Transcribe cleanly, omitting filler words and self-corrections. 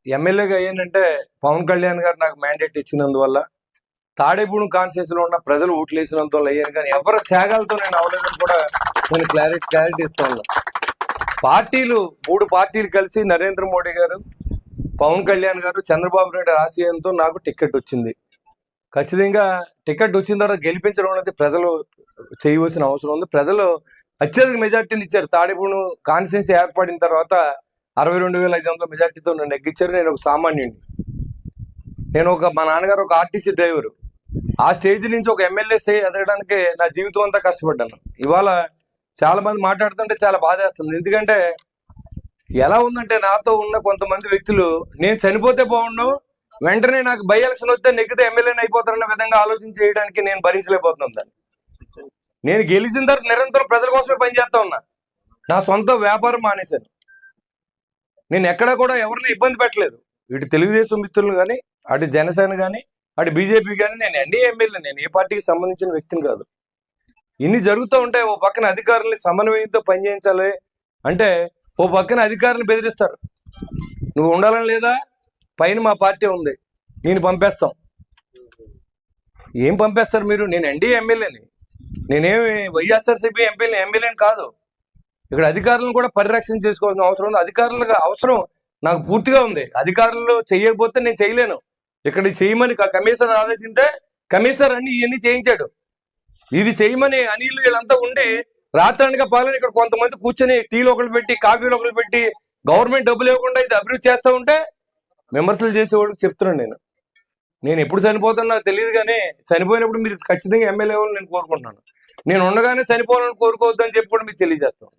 ఎమ్మెల్యేగా అయ్యానంటే పవన్ కళ్యాణ్ గారు నాకు మ్యాండేట్ ఇచ్చినందువల్ల, తాడేపూడి కాన్స్టిట్యూన్సీలో ఉన్న ప్రజలు ఓట్లు వేసినందువల్ల అయ్యాను. కానీ ఎవరి త్యాగాలతో నేను అవ్వలేదని కూడా నేను క్లారిటీ ఇస్తాను. పార్టీలు 3 పార్టీలు కలిసి నరేంద్ర మోడీ గారు, పవన్ కళ్యాణ్ గారు, చంద్రబాబు నాయుడు ఆశయంతో నాకు టికెట్ వచ్చింది. ఖచ్చితంగా టికెట్ వచ్చిన తర్వాత గెలిపించడం అనేది ప్రజలు చేయవలసిన అవసరం ఉంది. ప్రజలు అత్యధిక మెజార్టీని ఇచ్చారు. తాడేపూడి కాన్స్టిట్యూన్సీ ఏర్పడిన తర్వాత 62,500 మెజార్టీతో నన్ను నెగ్గించారు. నేను ఒక సామాన్యుడిని. మా నాన్నగారు ఒక ఆర్టీసీ డ్రైవరు. ఆ స్టేజ్ నుంచి ఒక ఎమ్మెల్యే ఎదగడానికి నా జీవితం అంతా కష్టపడ్డాను. ఇవాళ చాలా మంది మాట్లాడుతుంటే చాలా బాధేస్తుంది. ఎందుకంటే ఎలా ఉందంటే, నాతో ఉన్న కొంతమంది వ్యక్తులు నేను చనిపోతే బాగుండు, వెంటనే నాకు బై ఎలక్షన్ వస్తే నెగ్గితే ఎమ్మెల్యేని అయిపోతారన్న విధంగా ఆలోచన చేయడానికి నేను భరించలేకపోతున్నాను దాన్ని. నేను గెలిచిన తర్వాత నిరంతరం ప్రజల కోసమే పనిచేస్తా ఉన్నా. నా సొంత వ్యాపారం మానేశాను. నేను ఎక్కడా కూడా ఎవరిని ఇబ్బంది పెట్టలేదు. ఇటు తెలుగుదేశం మిత్రులు కానీ, అటు జనసేన కానీ, అటు బీజేపీ కానీ. నేను ఎన్డీఏ ఎమ్మెల్యే, నేను ఏ పార్టీకి సంబంధించిన వ్యక్తిని కాదు. ఇన్ని జరుగుతూ ఉంటాయి. ఓ పక్కన అధికారుల్ని సమన్వయంతో పనిచేయించాలి అంటే, ఓ పక్కన అధికారులను బెదిరిస్తారు. నువ్వు ఉండాలని లేదా, పైన మా పార్టీ ఉంది, నేను పంపేస్తాం. ఏం పంపేస్తారు మీరు? నేను ఎన్డీఏ ఎమ్మెల్యేని, నేనేమి వైఎస్ఆర్సీపీ ఎమ్మెల్యేని కాదు. ఇక్కడ అధికారులను కూడా పరిరక్షణ చేసుకోవాల్సిన అవసరం ఉంది. అధికారులకు అవసరం నాకు పూర్తిగా ఉంది. అధికారులు చేయకపోతే నేను చేయలేను. ఇక్కడ చేయమని కమిషనర్ ఆదేశిస్తే కమిషనర్ ఇవన్నీ చేయించాడు. ఇది చేయమని అనిల్ వీళ్ళంతా ఉండి రాత్రానిగా పాలన ఇక్కడ కొంతమంది కూర్చొని టీలు ఒకరు పెట్టి, కాఫీలు ఒకరు పెట్టి, గవర్నమెంట్ డబ్బులు ఇవ్వకుండా ఇది అభివృద్ధి చేస్తూ ఉంటే విమర్శలు చేసేవాళ్ళకి చెప్తున్నాను. నేను ఎప్పుడు చనిపోతానో నాకు తెలియదు, కానీ చనిపోయినప్పుడు మీరు ఖచ్చితంగా ఎమ్మెల్యే అవ్వాలని నేను కోరుకుంటున్నాను. నేను ఉండగానే చనిపోవాలని కోరుకోవద్దని చెప్పి కూడా మీకు తెలియజేస్తాను.